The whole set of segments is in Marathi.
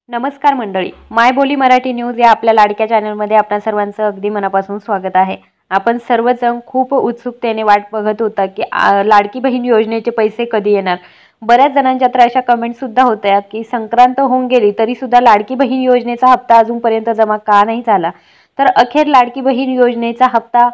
नमस्कार मंडळी, मायबोली मराठी न्यूज या आपल्या लाडक्या चॅनलमध्ये आपल्या सर्वांचं अगदी मनापासून स्वागत आहे। आपण सर्वजण खूप उत्सुकतेने वाट बघत होता की लाडकी बहीण योजनेचे पैसे कधी येणार। बऱ्याच जणांच्या तर अशा कमेंट सुद्धा होत्या की संक्रांत होऊन गेली तरी सुद्धा लाडकी बहीण योजनेचा हप्ता अजूनपर्यंत जमा का नाही झाला। तर अखेर लाडकी बहीण योजनेचा हप्ता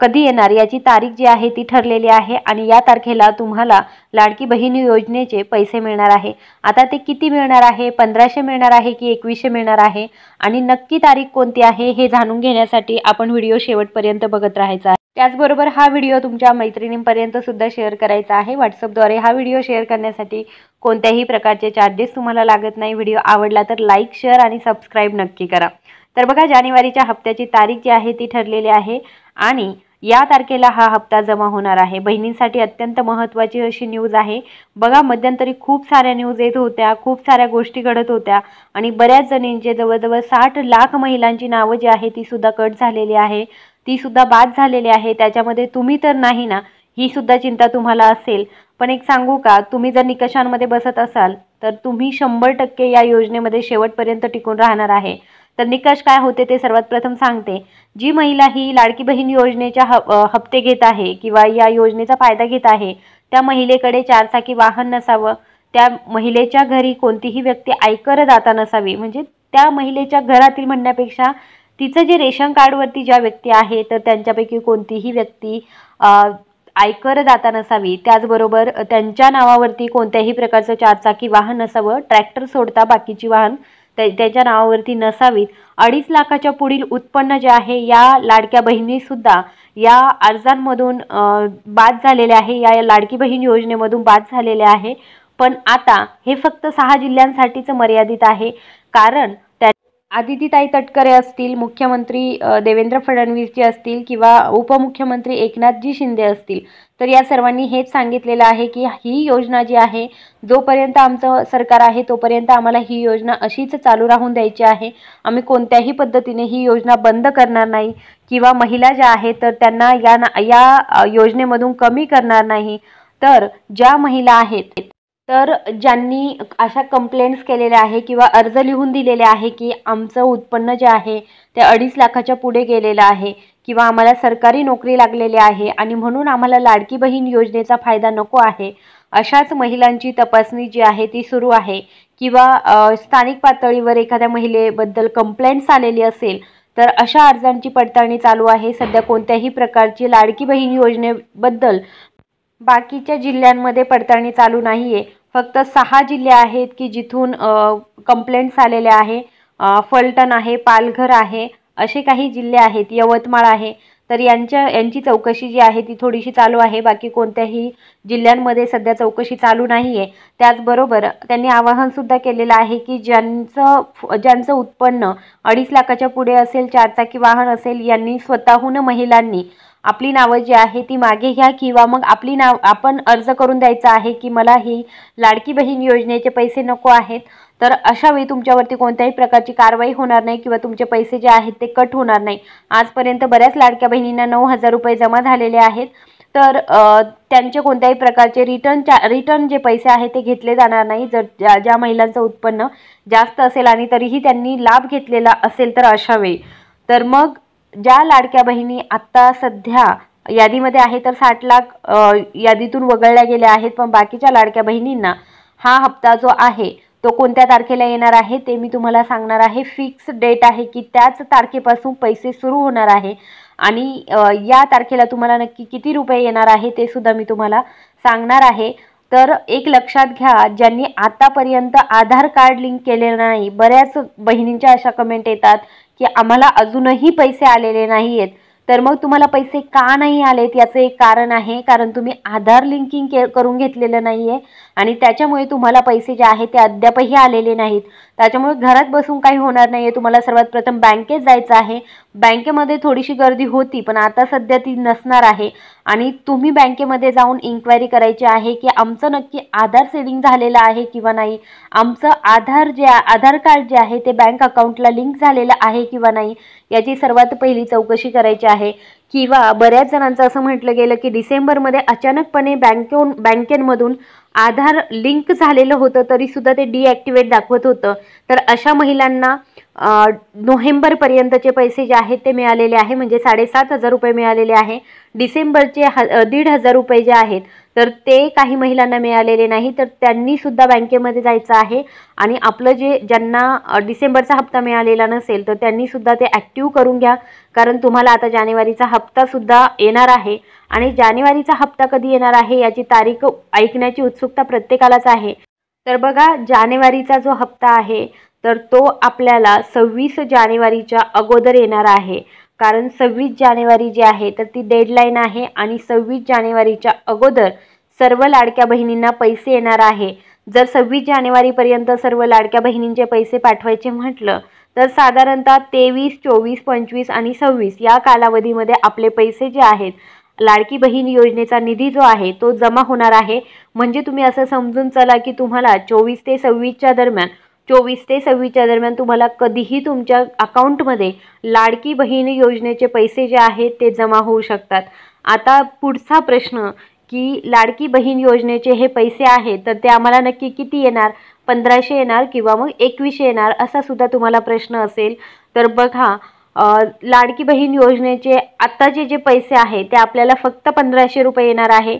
कधी येणार याची तारीख जी आहे ती ठरलेली आहे आणि या तारखेला तुम्हाला लाडकी बहीण योजनेचे पैसे मिळणार आहे। आता ते किती मिळणार आहे, 1500 मिळणार आहे की 2100 मिळणार आहे आणि नक्की तारीख कोणती आहे हे जाणून घेण्यासाठी आपण व्हिडिओ शेवटपर्यंत बघत राहायचा आहे। त्याचबरोबर हा व्हिडिओ तुमच्या मैत्रिणींपर्यंत सुद्धा शेअर करायचा आहे। व्हॉट्सअपद्वारे हा व्हिडिओ शेअर करण्यासाठी कोणत्याही प्रकारचे चार्जेस तुम्हाला लागत नाही। व्हिडिओ आवडला तर लाईक, शेअर आणि सबस्क्राईब नक्की करा। तर बघा, जानेवारीच्या हप्त्याची तारीख जी आहे ती ठरलेली आहे आणि या तारखेला हा हप्ता जमा होणार आहे। बहिणींसाठी अत्यंत महत्त्वाची अशी न्यूज आहे। बघा, मध्यंतरी खूप साऱ्या न्यूज येत होत्या, खूप साऱ्या गोष्टी घडत होत्या आणि बऱ्याच जणींचे जवळजवळ 60 लाख महिलांची नावं जी आहे ती सुद्धा कट झालेली आहे, ती सुद्धा बाद झालेली आहे। त्याच्यामध्ये तुम्ही तर नाही ना, ही सुद्धा चिंता तुम्हाला असेल। पण एक सांगू का, तुम्ही जर निकषांमध्ये बसत असाल तर तुम्ही 100% या योजनेमध्ये शेवटपर्यंत टिकून राहणार आहे। तर निकष काय होते ते सर्वात प्रथम सांगते। जी महिला ही लाडकी बहीण योजनेच्या हप्ते घेत आहे किंवा या योजनेचा फायदा घेत आहे त्या महिलेकडे 4 चाकी वाहन नसावं, त्या महिलेच्या घरी कोणतीही व्यक्ती आयकरदाता नसावी। म्हणजे त्या महिलेच्या घरातील म्हणण्यापेक्षा तिचं जे रेशन कार्डवरती ज्या व्यक्ती आहे तर त्यांच्यापैकी कोणतीही व्यक्ती आयकरदाता नसावी। त्याचबरोबर त्यांच्या नावावरती कोणत्याही प्रकारचं 4 चाकी वाहन नसावं, ट्रॅक्टर सोडता बाकीची वाहन त्याच्या नावावरती नसावीत। 2.5 लाखाच्या पुढील उत्पन्न जे आहे या लाडक्या बहिणी सुद्धा या अर्जांमधून बाद झालेले आहे, या लाडकी बहीण योजनेमधून बाद झालेले आहे। पण आता हे फक्त 6 जिल्ह्यांसाठीच मर्यादित आहे, कारण आदितीताई तटकरे असतील, मुख्यमंत्री देवेंद्र फडणवीसजी असतील किंवा उपमुख्यमंत्री एकनाथजी शिंदे असतील, तर या सर्वांनी हेच सांगितलेलं आहे की ही योजना जी आहे जोपर्यंत आमचं सरकार आहे तोपर्यंत आम्हाला ही योजना अशीच चालू राहून द्यायची आहे। आम्ही कोणत्याही पद्धतीने ही योजना बंद करणार नाही किंवा महिला ज्या आहेत तर त्यांना या योजनेमधून कमी करणार नाही। तर ज्या महिला आहेत तर ज्यांनी अशा कंप्लेंट्स केलेल्या आहे किंवा अर्ज लिहून दिलेले आहे की आमचं उत्पन्न जे आहे ते 2.5 लाखाच्या पुढे गेलेलं आहे किंवा आम्हाला सरकारी नोकरी लागलेली आहे आणि म्हणून आम्हाला लाडकी बहीण योजनेचा फायदा नको आहे, अशाच महिलांची तपासणी जी आहे ती सुरू आहे। किंवा स्थानिक पातळीवर एखाद्या महिलेबद्दल कंप्लेंट्स आलेली असेल तर अशा अर्जांची पडताळणी चालू आहे। सध्या कोणत्याही प्रकारची लाडकी बहीण योजनेबद्दल बाकीच्या जिल्ह्यांमध्ये पडताळणी चालू नाहीये। फक्त 6 जिल्हे आहेत की जिथून कंप्लेंट्स आलेल्या आहे। फलटण आहे, पालघर आहे, असे काही जिल्हे आहेत, यवतमाळ आहे। तर यांची चौकशी जी आहे ती थोडीशी चालू आहे। बाकी कोणत्याही जिल्ह्यांमध्ये सध्या चौकशी चालू नाहीये। त्याचबरोबर त्यांनी आवाहन सुद्धा केलेलं आहे की ज्यांचं उत्पन्न 2.5 लाखाच्या पुढे असेल, 4 चाकी वाहन असेल, यांनी स्वतःहून महिलांनी आपली नावं जी आहे ती मागे घ्या किंवा मग आपली नाव आपण अर्ज करून द्यायचा आहे की मला ही लाडकी बहीण योजनेचे पैसे नको आहेत। तर अशा वेळी तुमच्यावरती कोणत्याही प्रकारची कारवाई होणार नाही किंवा तुमचे पैसे जे आहेत ते कट होणार नाही। आजपर्यंत बऱ्याच लाडक्या बहिणींना 9,000 रुपये जमा झालेले आहेत। तर त्यांचे कोणत्याही प्रकारचे रिटर्न जे पैसे आहेत ते घेतले जाणार नाही जर ज्या महिलांचं उत्पन्न जास्त असेल आणि तरीही त्यांनी लाभ घेतलेला असेल तर अशा वेळी। तर मग ज्या लाडक्या बहिणी आत्ता सध्या यादीमध्ये आहे तर 60 लाख यादीतून वगळल्या गेल्या आहेत, पण बाकीच्या लाडक्या बहिणींना हा हप्ता जो आहे तो कोणत्या तारखेला येणार आहे ते मी तुम्हाला सांगणार आहे। फिक्स डेट आहे की त्याच तारखेपासून पैसे सुरू होणार आहे आणि या तारखेला तुम्हाला नक्की किती रुपये येणार आहे ते सुद्धा मी तुम्हाला सांगणार आहे। तर एक लक्षात घ्या, ज्यांनी आतापर्यंत आधार कार्ड लिंक केलेलं नाही, बऱ्याच बहिणींच्या अशा कमेंट येतात की आम्हाला अजूनही पैसे आलेले नाहीयेत। तर मग तुम्हाला पैसे का नाही आलेत याचं एक कारण आहे, कारण तुम्ही आधार लिंकिंग करून घेतलेलं नाहीये आणि त्याच्यामुळे तुम्हाला पैसे जे आहेत ते अद्यापही आलेले नाहीत। त्याच्यामुळे घरात बसून काही होणार नाहीये। तुम्हाला सर्वात प्रथम बँकेत जायचं आहे। बँकेमध्ये थोडीशी गर्दी होती पण आता सध्या ती नसणार आहे आणि तुम्ही बँकेमध्ये जाऊन इन्क्वायरी करायची आहे की आमचं नक्की आधार सेडिंग झालेलं आहे किंवा नाही, आमचं आधार कार्ड जे आहे ते बँक अकाउंटला लिंक झालेलं आहे किंवा नाही याची सर्वात पहिली चौकशी करायची आहे। किंवा बऱ्याच जणांचं असं म्हटलं गेलं की डिसेंबरमध्ये अचानकपणे बँकेमधून आधार लिंक झालेलं होतं तरीसुद्धा ते डिॲक्टिवेट दाखवत होतं. तर अशा महिलांना नोव्हेंबरपर्यंतचे पैसे जे आहेत ते मिळालेले आहे, म्हणजे 7,500 रुपये मिळालेले आहे. डिसेंबरचे 1,500 रुपये जे आहेत तर ते काही महिलांना मिळालेले नाही. तर त्यांनीसुद्धा बँकेमध्ये जायचं आहे आणि आपलं ज्यांना डिसेंबरचा हप्ता मिळालेला नसेल तर त्यांनीसुद्धा ते ॲक्टिव्ह करून घ्या, कारण तुम्हाला आता जानेवारीचा हप्तासुद्धा येणार आहे. आणि जानेवारीचा हप्ता कधी येणार आहे याची तारीख ऐकण्याची उत्सुकता प्रत्येकालाच आहे. तर बघा, जानेवारीचा जो हप्ता आहे तर तो आपल्याला 26 जानेवारीच्या अगोदर येणार आहे, कारण 26 जानेवारी जी आहे तर ती डेडलाईन आहे आणि 26 जानेवारीच्या अगोदर सर्व लाडक्या बहिणींना पैसे येणार आहे. जर 26 जानेवारीपर्यंत सर्व लाडक्या बहिणींचे पैसे पाठवायचे म्हटलं तर साधारणतः 23, 24, 25 आणि 26 या कालावधीमध्ये आपले पैसे जे आहेत, लाडकी बहीण योजनेचा निधी जो आहे तो जमा होणार आहे. म्हणजे तुम्ही असं समजून चला की तुम्हाला 24 ते 26च्या दरम्यान तुम्हाला कधीही तुमच्या अकाउंटमध्ये लाडकी बहीण योजनेचे पैसे जे आहेत ते जमा होऊ शकतात. आता पुढचा प्रश्न की लाडकी बहीण योजनेचे हे पैसे आहेत तर ते आम्हाला नक्की किती येणार, 1,500 येणार किंवा मग 2,100 येणार, असा सुद्धा तुम्हाला प्रश्न असेल. तर बघा, लाडकी बहीण योजनेचे आत्ताचे जे पैसे आहेत ते आपल्याला फक्त 1,500 रुपये येणार आहे.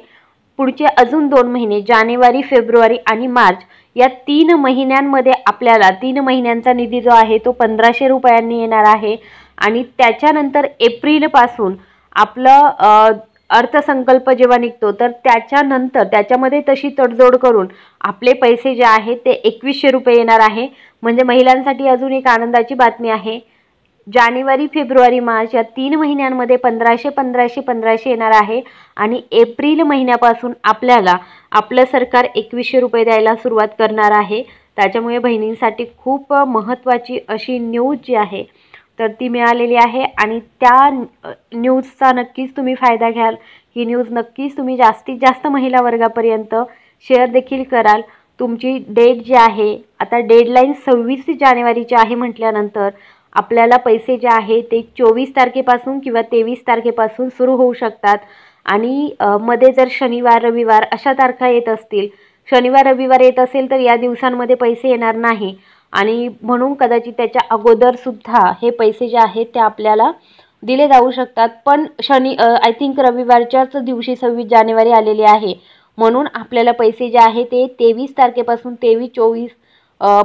पुढचे अजून 2 महिने जानेवारी, फेब्रुवारी आणि मार्च या 3 महिन्यांमध्ये आपल्याला 3 महिन्यांचा निधी जो आहे तो 1,500 रुपयांनी येणार आहे. आणि त्याच्यानंतर एप्रिलपासून आपलं अर्थसंकल्प जेव्हा निघतो तर त्याच्यानंतर त्याच्यामध्ये तशी तडजोड करून आपले पैसे जे आहेत ते 2,100 रुपये येणार आहे. म्हणजे महिलांसाठी अजून एक आनंदाची बातमी आहे. जानेवारी, फेब्रुवारी, मार्च या 3 महिन्यांमध्ये 1,500, 1,500, 1,500 येणार आहे आणि एप्रिल महिन्यापासून आपल्याला आपलं सरकार 2,100 रुपये द्यायला सुरुवात करणार आहे. त्याच्यामुळे बहिणींसाठी खूप महत्त्वाची अशी न्यूज जी आहे तर ती मिळालेली आहे आणि त्या न्यूजचा नक्कीच तुम्ही फायदा घ्याल. ही न्यूज नक्कीच तुम्ही जास्तीत जास्त महिला वर्गापर्यंत शेअर देखील कराल. तुमची डेट जी आहे, आता डेडलाईन 26 जानेवारीची आहे म्हटल्यानंतर आपल्याला पैसे जे आहे ते 24 तारखेपासून किंवा 23 तारखेपासून सुरू होऊ शकतात. आणि मध्ये जर शनिवार, रविवार अशा तारखा येत असतील, शनिवार, रविवार येत असेल तर या दिवसांमध्ये पैसे येणार नाही आणि म्हणून कदाचित त्याच्या अगोदरसुद्धा हे पैसे जे आहेत ते आपल्याला दिले जाऊ शकतात. पण आय थिंक रविवारच्याच दिवशी 26 जानेवारी आलेली आहे, म्हणून आपल्याला पैसे जे आहे ते 23 तारखेपासून 23, 24,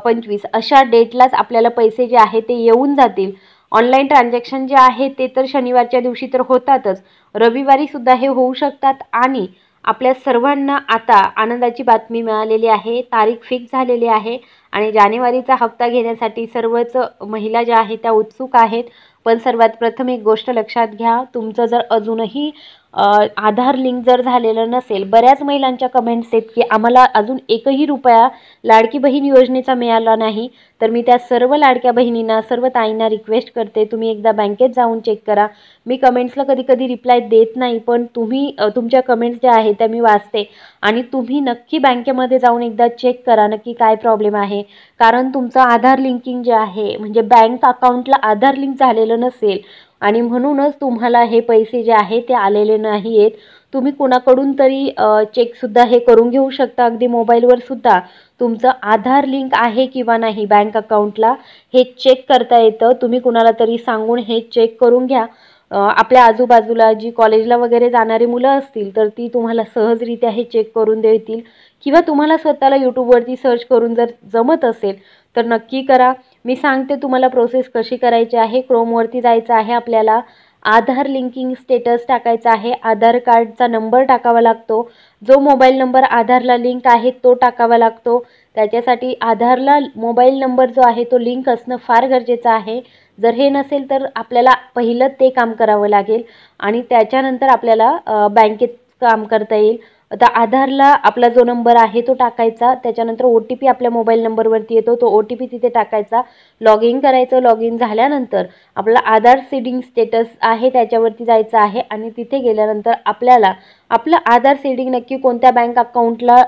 25 अशा डेटलाच आपल्याला पैसे जे आहे ते येऊन जातील. ऑनलाईन ट्रान्झॅक्शन जे आहे ते तर शनिवारच्या दिवशी तर होतातच, रविवारीसुद्धा हे होऊ शकतात. आणि आपल्या सर्वांना आता आनंदाची बातमी मिळालेली आहे, तारीख फिक्स झालेली आहे आणि जानेवारीचा हप्ता घेण्यासाठी सर्वच महिला ज्या आहेत त्या उत्सुक आहेत. पण सर्वात प्रथम एक गोष्ट लक्षात घ्या, तुमचं जर अजूनही आधार लिंक जर झालेलं नसेल, बऱ्याच महिलांच्या कमेंट्स आहेत की आम्हाला अजून 1ही रुपया लाडकी बहीण योजनेचा मिळाला नाही. तर मी त्या सर्व लाडक्या बहिणींना, सर्व ताईंना रिक्वेस्ट करते, तुम्ही एकदा बँकेत जाऊन चेक करा. मी कमेंट्सला कधी कधी रिप्लाय देत नाही, पण तुम्ही तुमच्या कमेंट्स ज्या आहेत त्या मी वाचते आणि तुम्ही नक्की बँकेमध्ये जाऊन एकदा चेक करा नक्की काय प्रॉब्लेम आहे. कारण तुमचं आधार लिंकिंग जे आहे, म्हणजे बँक अकाउंटला आधार लिंक झालेलं नसेल आणि म्हणूनच तुम्हाला हे पैसे जे आहे ते आलेले नाही आहेत. तुम्ही कुणाकडून तरी चेकसुद्धा हे करून घेऊ शकता, अगदी मोबाईलवर सुद्धा तुमचं आधार लिंक आहे किंवा नाही बँक अकाउंटला हे चेक करता येतं. तुम्ही कुणाला तरी सांगून हे चेक करून घ्या. आपल्या आजूबाजूला जी कॉलेजला वगैरे जाणारी मुलं असतील तर ती तुम्हाला सहजरित्या हे चेक करून देतील किंवा तुम्हाला स्वतःला यूट्यूबवरती सर्च करून जर जमत असेल तर नक्की करा. मी सांगते तुम्हाला प्रोसेस कशी करायची आहे. क्रोमवरती जायचं आहे, आपल्याला आधार लिंकिंग स्टेटस टाकायचा आहे, आधार कार्डचा नंबर टाकावा लागतो, जो मोबाईल नंबर आधारला लिंक आहे तो टाकावा लागतो. त्याच्यासाठी आधारला मोबाईल नंबर जो आहे तो लिंक असणं फार गरजेचं आहे. जर हे नसेल तर आपल्याला पहिलं ते काम करावं लागेल आणि त्याच्यानंतर आपल्याला बँकेत काम करता येईल. आता आधारला आपला जो नंबर आहे तो टाकायचा, त्याच्यानंतर OTP आपल्या मोबाईल नंबरवरती येतो, तो OTP तिथे टाकायचा, लॉग इन करायचं. लॉग इन झाल्यानंतर आपला आधार सीडिंग स्टेटस आहे त्याच्यावरती जायचं आहे आणि तिथे गेल्यानंतर आपल्याला आपलं आधार सीडिंग नक्की कोणत्या बँक अकाउंटला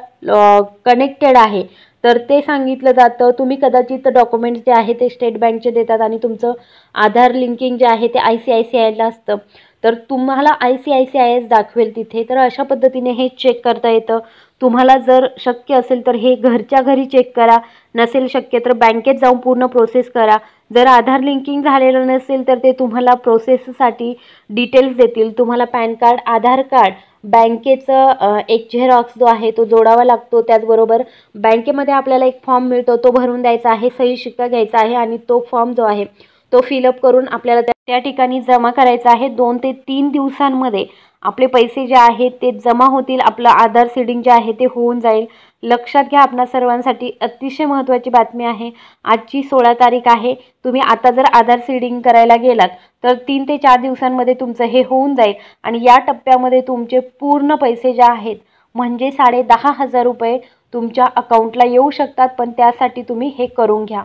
कनेक्टेड आहे तर ते सांगितलं जातं. तुम्ही कदाचित डॉक्युमेंट्स जे आहे ते स्टेट बँकचे देतात आणि तुमचं आधार लिंकिंग जे आहे ते ICICIला असतं, तर तुम्हाला ICICIच दाखवेल तिथे. तर अशा पद्धतीने हे चेक करता येतं. तुम्हाला जर शक्य असेल तर हे घरच्या घरी चेक करा, नसेल शक्य तर बँकेत जाऊन पूर्ण प्रोसेस करा. जर आधार लिंकिंग झालेलं नसेल तर ते तुम्हाला प्रोसेससाठी डिटेल्स देतील. तुम्हाला पॅन कार्ड, आधार कार्ड, बँकेचं एक झेरॉक्स जो आहे तो जोडावा लागतो. त्याचबरोबर बँकेमध्ये आपल्याला एक फॉर्म मिळतो, तो भरून द्यायचा आहे, सही शिक्का घ्यायचा आहे आणि तो फॉर्म जो आहे तो फिलअप करून आपल्याला त्या ठिकाणी जमा करायचा आहे. 2 ते 3 दिवसांमध्ये आपले पैसे जे आहेत ते जमा होतील. आपलं आधार सीडिंग जे आहे ते होऊन जाईल. लक्षात घ्या, आपणा सर्वांसाठी अतिशय महत्त्वाची बातमी आहे. आजची 16 तारीख आहे. तुम्ही आता जर आधार सीडिंग करायला गेलात तर 3 ते 4 दिवसांमध्ये तुमचं हे होऊन जाईल आणि या टप्प्यामध्ये तुमचे पूर्ण पैसे जे आहेत म्हणजे 10,500 रुपये तुमच्या अकाउंटला येऊ शकतात. पण त्यासाठी तुम्ही हे करून घ्या.